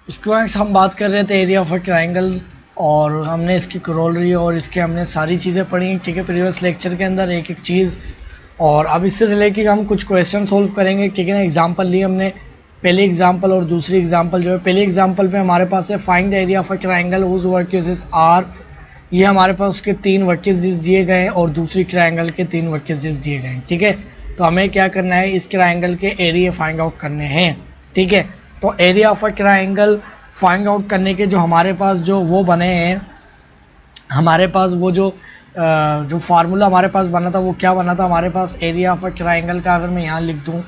Students हम बात कर रहे थे एरिया ऑफ अ ट्राइंगल और हमने इसकी करोलरी और इसके हमने सारी चीज़ें पढ़ी, ठीक है, प्रीवियस लेक्चर के अंदर एक एक चीज़। और अब इससे रिलेटेड हम कुछ क्वेश्चन सोल्व करेंगे, ठीक है ना। एग्जांपल लिए हमने, पहले एग्जांपल और दूसरी एग्जांपल जो है, पहले एग्जांपल पे हमारे पास है find the area of a triangle whose vertices are. ये हमारे पास उसके 3 वर्टिसेस दिए गए हैं और दूसरी ट्राइंगल के 3 वर्टिसेस दिए गए हैं, ठीक है। तो हमें क्या करना है, इस ट्राइंगल के एरिया फाइंड आउट करने हैं, ठीक है। तो area of a triangle find out करने के जो हमारे पास जो वो बने हैं, हमारे पास वो जो फार्मूला हमारे पास बना था वो क्या बना था हमारे पास एरिया ऑफ अ ट्राइंगल का। अगर मैं यहाँ लिख दूँ,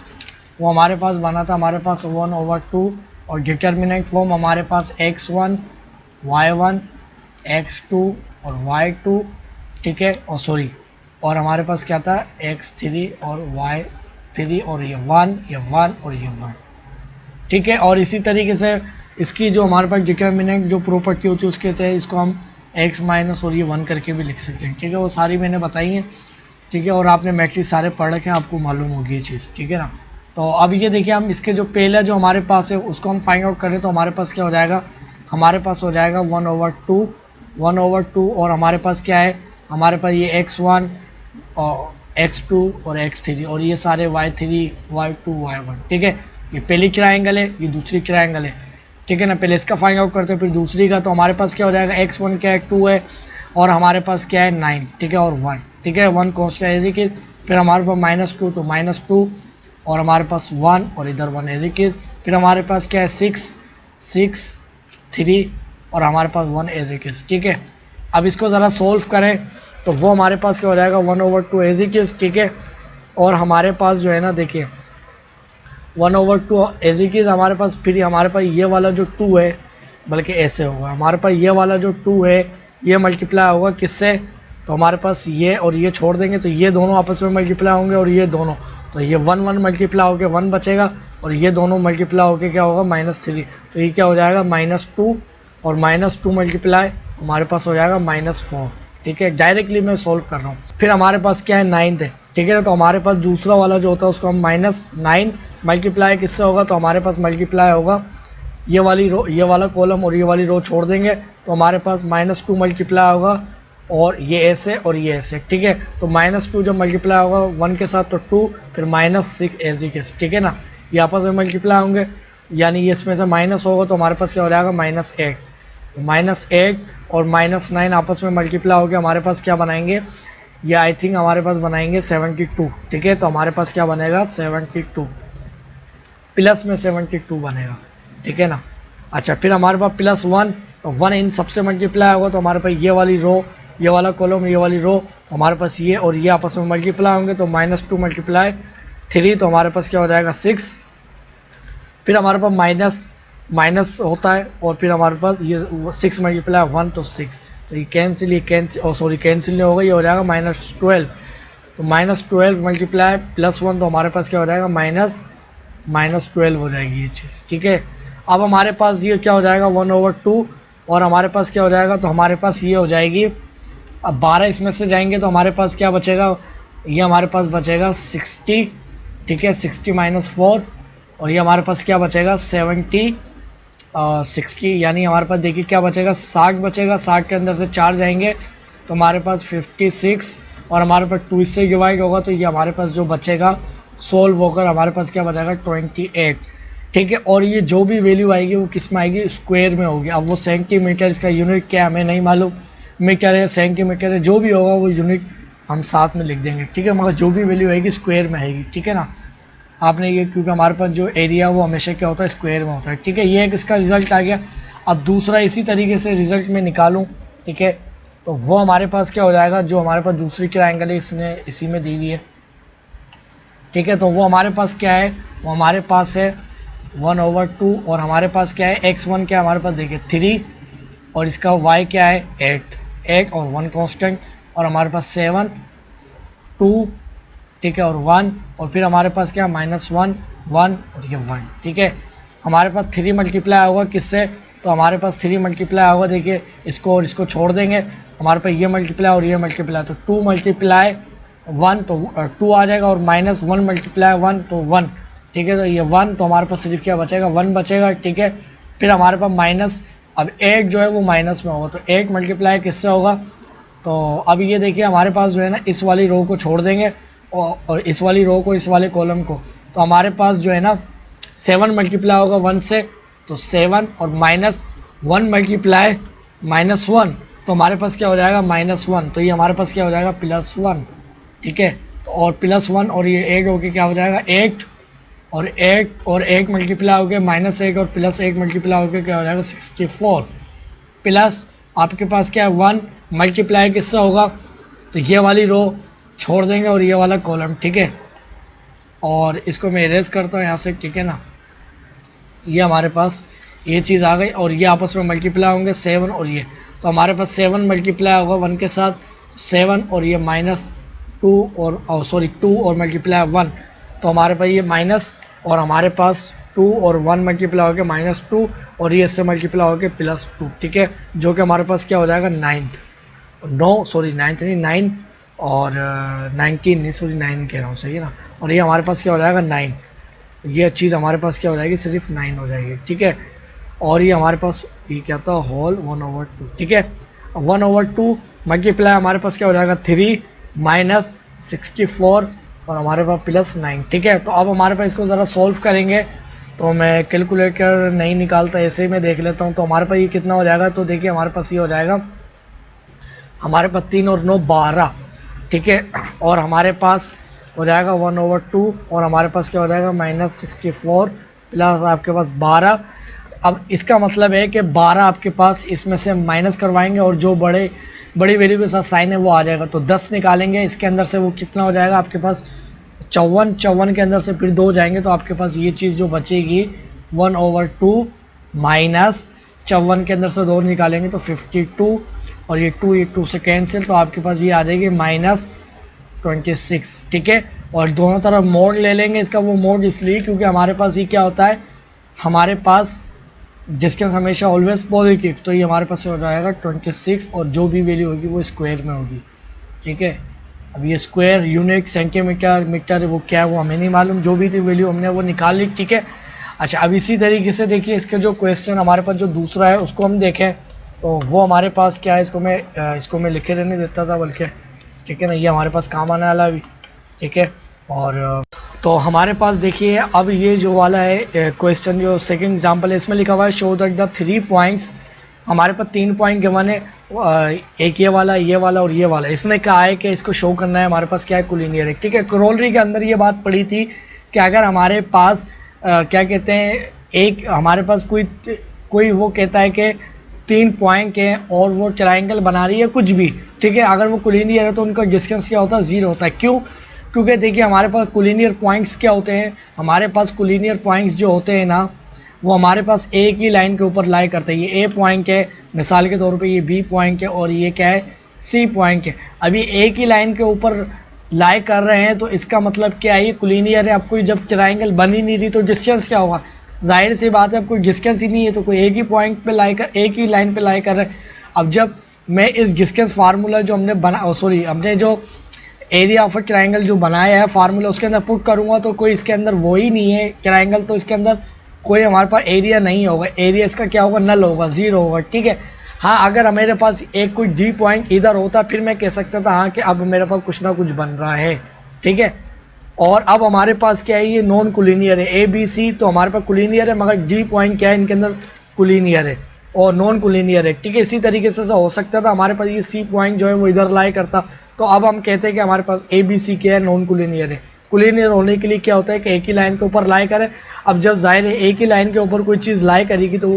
वो हमारे पास बना था हमारे पास 1/2 और डिटर्मिनेंट फॉर्म हमारे पास x1 y1 x2 और y2, ठीक है। और सॉरी, और हमारे पास क्या था x3 और y3 और ये 1 और ये 1, ठीक है। और इसी तरीके से इसकी जो हमारे पास डिटर्मिनेंट जो प्रॉपर्टी होती है उसके से इसको हम x माइनस और ये 1 करके भी लिख सकते हैं, ठीक है। वो सारी मैंने बताई हैं, ठीक है। और आपने मैट्रिक्स सारे पढ़ रखे हैं, आपको मालूम होगी ये चीज़, ठीक है ना। तो अब ये देखिए, हम इसके जो पहला जो हमारे पास है उसको हम फाइंड आउट करें तो हमारे पास क्या हो जाएगा, हमारे पास हो जाएगा 1/2 और हमारे पास क्या है, हमारे पास ये x1 और x2 और x3 और ये सारे y3 y2 y1, ठीक है। ये पहली ट्रायंगल है, ये दूसरी ट्रायंगल है, ठीक है ना। पहले इसका फाइंड आउट करते हैं फिर दूसरी का। तो हमारे पास क्या हो जाएगा, x1 क्या है 2 है और हमारे पास क्या है 9, ठीक है, और 1, ठीक है। 1 कॉन्स्टेंट एज इट इज, फिर हमारे पास -2 तो -2 और हमारे पास 1 और इधर 1 एज इट इज, फिर हमारे पास क्या है 6 3 और हमारे पास 1 एज इट इज, ठीक है। अब इसको ज़रा सोल्व करें तो वो हमारे पास क्या हो जाएगा 1/2 एज इट इज, ठीक है। और हमारे पास जो है ना, देखिए 1/2 एज इट इज हमारे पास, फिर हमारे पास ये वाला जो 2 है, बल्कि ऐसे होगा, हमारे पास ये वाला जो 2 है ये मल्टीप्लाई होगा किससे, तो हमारे पास ये और ये छोड़ देंगे तो ये दोनों आपस में मल्टीप्लाई होंगे और ये दोनों, तो ये 1 मल्टीप्लाई होकर 1 बचेगा और ये दोनों मल्टीप्लाई होकर क्या होगा -3, तो ये क्या हो जाएगा -2 और -2 मल्टीप्लाई हमारे पास हो जाएगा -4, ठीक है। डायरेक्टली मैं सोल्व कर रहा हूँ। फिर हमारे पास क्या है 9 है, ठीक है ना। तो हमारे पास दूसरा वाला जो होता है उसको हम -9 मल्टीप्लाई किससे होगा, तो हमारे पास मल्टीप्लाई होगा ये वाली रो, ये वाला कॉलम और ये वाली रो छोड़ देंगे तो हमारे पास -2 मल्टीप्लाई होगा और ये ऐसे और ये ऐसे, ठीक है। तो -2 जब मल्टीप्लाई होगा 1 के साथ तो 2, फिर -6 एज इट इज, ठीक है ना। ये आपस में मल्टीप्लाई होंगे, यानी ये इसमें से माइनस होगा तो हमारे पास क्या हो जाएगा -8, तो -8 और -9 आपस में मल्टीप्लाई होकर हमारे पास क्या बनाएंगे, ये आई थिंक हमारे पास बनाएंगे 72, ठीक है। तो हमारे पास क्या बनेगा 72 प्लस में 72 बनेगा, ठीक है ना। अच्छा, फिर हमारे पास +1, तो 1 इन सबसे मल्टीप्लाई होगा तो हमारे पास ये वाली रो, ये वाला कॉलम, ये वाली रो, तो हमारे पास ये और ये आपस में मल्टीप्लाई होंगे तो -2 मल्टीप्लाई 3, तो हमारे पास क्या हो जाएगा 6। फिर हमारे पास माइनस होता है और फिर हमारे पास ये 6 मल्टीप्लाई 1 तो 6, तो ये कैंसिल, ये कैंसिल, सॉरी कैंसिल नहीं होगा, ये हो जाएगा -12, तो -12 मल्टीप्लाई +1 तो हमारे पास क्या हो जाएगा -12 हो जाएगी ये चीज़, ठीक है। अब हमारे पास ये क्या हो जाएगा 1/2 और हमारे पास क्या हो जाएगा, तो हमारे पास ये हो जाएगी, अब 12 इसमें से जाएंगे तो हमारे पास क्या बचेगा, ये हमारे पास बचेगा 60, ठीक है, 60 - 4 और ये हमारे पास क्या बचेगा 60, यानी हमारे पास देखिए क्या बचेगा 60 बचेगा, 60 के अंदर से 4 जाएंगे तो हमारे पास 56 और हमारे पास 2 इससे डिवाइड होगा तो ये हमारे पास जो बचेगा सोल्व होकर हमारे पास क्या बचेगा 28, ठीक है। और ये जो भी वैल्यू आएगी वो किस में आएगी, स्क्वायर में होगी। अब वो सेंटीमीटर, इसका यूनिट क्या हमें नहीं मालूम, मीटर है सेंटीमीटर है, जो भी होगा वो यूनिट हम साथ में लिख देंगे, ठीक है। मगर जो भी वैल्यू आएगी स्क्वायर में आएगी, ठीक है ना। आपने ये, क्योंकि हमारे पास जो एरिया वो हमेशा क्या होता है स्क्वायर में होता है, ठीक है। ये एक इसका रिजल्ट आ गया। अब दूसरा इसी तरीके से रिजल्ट में निकालूं, ठीक है, तो वो हमारे पास क्या हो जाएगा, जो हमारे पास दूसरी ट्रायंगल है इसमें इसी में दी हुई है, ठीक है। तो वो हमारे पास क्या है, वो हमारे पास है 1/2 और हमारे पास क्या है x1 क्या है हमारे पास देखिए 3 और इसका y क्या है 8 और 1 कांस्टेंट और हमारे पास 7 2, ठीक है, और 1 और फिर हमारे पास क्या -1 1 और ये 1, ठीक है। हमारे पास 3 मल्टीप्लाई होगा किससे, तो हमारे पास 3 मल्टीप्लाई होगा, देखिए इसको और इसको छोड़ देंगे, हमारे पास ये मल्टीप्लाई और ये मल्टीप्लाई, तो 2 मल्टीप्लाई 1 तो 2 आ जाएगा और -1 मल्टीप्लाई 1 तो 1, ठीक है। तो ये 1 तो हमारे पास सिर्फ क्या बचेगा 1 बचेगा, ठीक है। फिर हमारे पास माइनस, अब एक जो है वो माइनस में होगा, तो एक मल्टीप्लाई किससे होगा, तो अब ये देखिए हमारे पास जो है ना इस वाली रो को छोड़ देंगे और इस वाली रो को, इस वाले कॉलम को, तो हमारे पास जो है ना 7 मल्टीप्लाई होगा 1 से, तो 7 और माइनस 1 मल्टीप्लाई -1, तो हमारे पास क्या हो जाएगा -1, तो ये हमारे पास क्या हो जाएगा +1, ठीक है। तो और +1 और ये 8 होके क्या हो जाएगा 8, और 1 मल्टीप्लाई हो गया -1 और +1 मल्टीप्लाई हो गया क्या हो जाएगा 64, प्लस आपके पास क्या है 1 मल्टीप्लाई किससे होगा, तो ये वाली रो छोड़ देंगे और ये वाला कॉलम, ठीक है। और इसको मैं इरेज करता हूँ यहाँ से, ठीक है ना। ये हमारे पास ये चीज़ आ गई और ये आपस में मल्टीप्लाई होंगे 7 और ये, तो हमारे पास 7 मल्टीप्लाई होगा 1 के साथ, 7 और ये -2 और सॉरी 2 और मल्टीप्लाई 1, तो हमारे पास ये माइनस और हमारे पास 2 और 1 मल्टीप्लाई हो गया -2 और ये इससे मल्टीप्लाई हो गया +2, ठीक है, जो कि हमारे पास क्या हो जाएगा 9 और 19 नहीं सॉरी 9 कह रहा हूँ, सही है ना। और ये हमारे पास क्या हो जाएगा 9, ये चीज़ हमारे पास क्या हो जाएगी सिर्फ 9 हो जाएगी, ठीक है। और ये हमारे पास ये क्या था होल 1/2, ठीक है। 1/2 मल्टीप्लाई हमारे पास क्या हो जाएगा 3 -64 और हमारे पास +9, ठीक है। तो अब हमारे पास इसको ज़रा सॉल्व करेंगे, तो मैं कैलकुलेटर नहीं निकालता, ऐसे ही मैं देख लेता हूँ। तो हमारे पास ये कितना हो जाएगा, तो देखिए हमारे पास ये हो जाएगा हमारे पास 3 और 9 12, ठीक है। और हमारे पास हो जाएगा 1/2 और हमारे पास क्या हो जाएगा -64 प्लस आपके पास 12। अब इसका मतलब है कि 12 आपके पास इसमें से माइनस करवाएंगे और जो बड़ी वैल्यू के साथ साइन है वो आ जाएगा, तो 10 निकालेंगे इसके अंदर से, वो कितना हो जाएगा आपके पास 54 के अंदर से फिर 2 जाएंगे, तो आपके पास ये चीज़ जो बचेगी 1/2 माइनस 54 के अंदर से 2 निकालेंगे तो 52 और ये 2 से कैंसिल, तो आपके पास ये आ जाएगी -26, ठीक है। और दोनों तरफ मोड ले लेंगे इसका, वो मोड इसलिए क्योंकि हमारे पास ये क्या होता है, हमारे पास डिस्टेंस हमेशा ऑलवेज पॉजिटिव, तो ये हमारे पास हो जाएगा 26 और जो भी वैल्यू होगी वो स्क्वायर में होगी, ठीक है। अब ये स्क्वायर यूनिट सेंटीमीटर मीटर वो क्या है वो हमें नहीं मालूम, जो भी थी वैल्यू हमने वो निकाल ली, ठीक है। अच्छा, अब इसी तरीके से देखिए इसके जो क्वेश्चन हमारे पास जो दूसरा है उसको हम देखें, तो वो हमारे पास क्या है, इसको मैं लिखे रहने देता था बल्कि, ठीक है ना, ये हमारे पास काम आने वाला अभी, ठीक है। और तो हमारे पास देखिए अब ये जो वाला है क्वेश्चन जो सेकंड एग्जांपल है, इसमें लिखा हुआ है शो दैट द 3 पॉइंट्स, हमारे पास 3 पॉइंट गिवन है, एक ये वाला और ये वाला। इसमें कहा है कि इसको शो करना है, हमारे पास क्या है कोलिनियर है, ठीक है। करोलरी के अंदर ये बात पड़ी थी कि अगर हमारे पास क्या कहते हैं, एक हमारे पास कोई वो कहता है कि 3 पॉइंट है और वो ट्राइंगल बना रही है कुछ भी, ठीक है, अगर वो कोलिनियर है तो उनका डिस्टेंस क्या होता है 0 होता है। क्यों? क्योंकि देखिए हमारे पास कोलिनियर पॉइंट्स क्या होते हैं, हमारे पास कोलिनियर पॉइंट्स जो होते हैं ना वो हमारे पास एक ही लाइन के ऊपर लाई करते हैं। ये ए पॉइंट है मिसाल के तौर पे, ये बी पॉइंट है और ये क्या है सी पॉइंट है। अभी एक ही लाइन के ऊपर लाई कर रहे हैं तो इसका मतलब क्या है, ये कोलिनियर है। आपको जब ट्राइंगल बन ही नहीं रही तो डिस्टेंस क्या होगा, जाहिर सी बात है, अब कोई डिस्टेंस ही नहीं है तो कोई एक ही पॉइंट पे लाई कर, एक ही लाइन पे लाई कर रहे हैं। अब जब मैं इस डिस्टेंस फार्मूला जो हमने जो एरिया ऑफ ट्राइंगल जो बनाया है फार्मूला उसके अंदर पुट करूंगा तो कोई इसके अंदर वो ही नहीं है ट्राइंगल, तो इसके अंदर कोई हमारे पास एरिया नहीं होगा, एरिया इसका क्या होगा नल होगा, 0 होगा, ठीक है। हाँ, अगर मेरे पास एक कोई डी पॉइंट इधर होता फिर मैं कह सकता था हाँ कि अब मेरे पास कुछ ना कुछ बन रहा है, ठीक है। और अब हमारे पास क्या है, ये नॉन कोलिनियर है, ए बी सी तो हमारे पास कोलिनियर है, मगर डी पॉइंट क्या है इनके अंदर कोलिनियर है और नॉन कोलिनियर है, ठीक है। इसी तरीके से हो सकता था हमारे पास ये सी पॉइंट जो है वो इधर लाई करता, तो अब हम कहते हैं कि हमारे पास ए बी सी क्या है नॉन कोलिनियर है। कोलिनियर होने के लिए क्या होता है कि एक ही लाइन के ऊपर लाई करे। अब जब जाहिर है एक ही लाइन के ऊपर कोई चीज़ लाई करेगी तो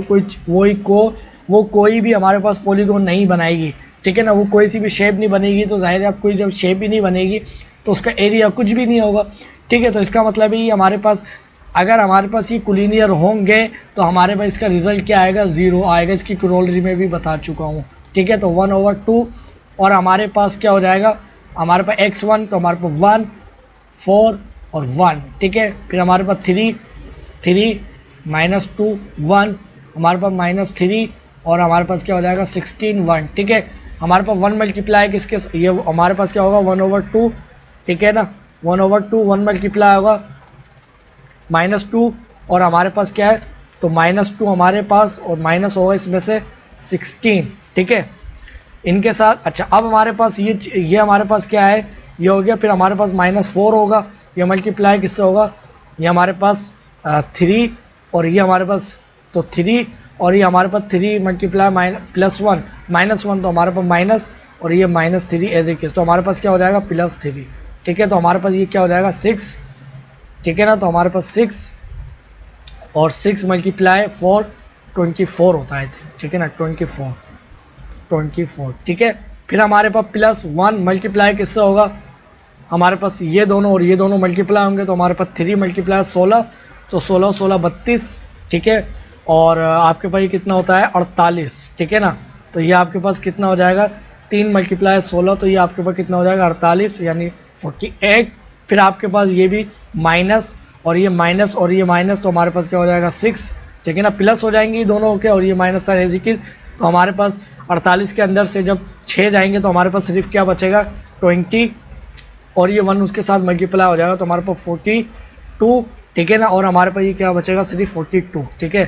वो कोई भी हमारे पास पॉलीगॉन नहीं बनाएगी, ठीक है ना, वो कोई सी भी शेप नहीं बनेगी, तो जाहिर है अब कोई जब शेप ही नहीं बनेगी तो उसका एरिया कुछ भी नहीं होगा, ठीक है। तो इसका मतलब है हमारे पास अगर हमारे पास ये कोलिनियर होंगे तो हमारे पास इसका रिजल्ट क्या आएगा 0 आएगा, इसकी करोलरी में भी बता चुका हूँ, ठीक है। तो 1/2 और हमारे पास क्या हो जाएगा, हमारे पास x1 तो हमारे पास 1 4 और 1, ठीक है। फिर हमारे पास 3 -2 1 हमारे पास -3 और हमारे पास क्या हो जाएगा 16 1, ठीक है। हमारे पास 1 मल्टीप्लाई किसके, ये हमारे पास क्या होगा 1/2, ठीक है ना, 1/2 1 मल्टीप्लाई होगा -2 और हमारे पास क्या है तो -2 हमारे पास और माइनस होगा इसमें से 16, ठीक है। इनके साथ अच्छा अब हमारे पास ये हमारे पास क्या है, ये हो गया। फिर हमारे पास -4 होगा, ये मल्टीप्लाई किससे होगा, ये हमारे पास 3 और ये हमारे पास तो 3 और ये हमारे पास 3 मल्टीप्लाई +1 -1 तो हमारे पास माइनस और ये -3 एज इट इज, तो हमारे पास क्या हो जाएगा +3, ठीक है। तो हमारे पास ये क्या हो जाएगा 6, ठीक है ना। तो हमारे पास 6 और 6 मल्टीप्लाई 4 24 होता है, ठीक है ना, 24, ठीक है। फिर हमारे पास +1 मल्टीप्लाई किससे होगा, हमारे पास ये दोनों और ये दोनों मल्टीप्लाई होंगे, तो हमारे पास 3 मल्टीप्लाई 16, तो 16 16 32, ठीक है। और आपके पास ये कितना होता है 48, ठीक है ना। तो ये आपके पास कितना हो जाएगा 3 मल्टीप्लाई 16, तो ये आपके पास कितना हो जाएगा 48 यानी 48। फिर आपके पास ये भी माइनस और ये माइनस और ये माइनस, तो हमारे पास क्या हो जाएगा 6, ठीक है ना। प्लस हो जाएंगे ये दोनों होके और ये माइनस था एज इट इज, तो हमारे पास 48 के अंदर से जब 6 जाएंगे तो हमारे पास सिर्फ क्या बचेगा 20 और ये 1 उसके साथ मल्टीप्लाई हो जाएगा, तो हमारे पास 42, ठीक है ना। और हमारे पास ये क्या बचेगा सिर्फ 42, ठीक है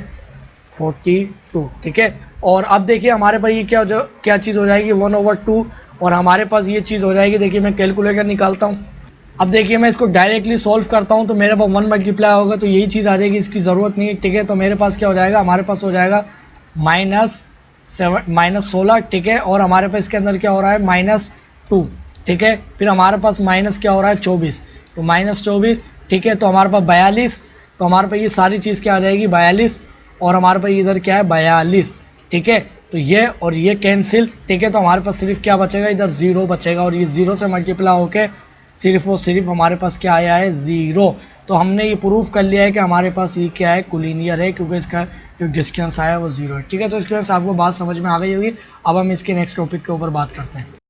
42, ठीक है। और अब देखिए हमारे पास ये क्या चीज़ हो जाएगी 1/2 और हमारे पास ये चीज़ हो जाएगी, देखिए मैं कैलकुलेटर निकालता हूँ। अब देखिए मैं इसको डायरेक्टली सॉल्व करता हूँ तो मेरे पास 1 मल्टीप्लाई होगा तो यही चीज़ आ जाएगी, इसकी ज़रूरत नहीं है, ठीक है। तो मेरे पास क्या हो जाएगा, हमारे पास हो जाएगा -16, ठीक है। और हमारे पास इसके अंदर क्या हो रहा है -2, ठीक है। फिर हमारे पास माइनस क्या हो रहा है 24, तो -24, ठीक है। तो हमारे पास 42, तो हमारे पास ये सारी चीज़ क्या आ जाएगी 42 और हमारे पास इधर क्या है 42, ठीक है। तो ये और ये कैंसिल, ठीक है। तो हमारे पास सिर्फ क्या बचेगा इधर 0 बचेगा और ये 0 से मल्टीप्लाई होके सिर्फ और सिर्फ हमारे पास क्या आया है 0। तो हमने ये प्रूफ कर लिया है कि हमारे पास ये क्या है कोलिनियर है, क्योंकि इसका जो डिस्टेंस आया है वो 0 है, ठीक है। तो इसके आपको बात समझ में आ गई होगी। अब हम इसके नेक्स्ट टॉपिक के ऊपर बात करते हैं।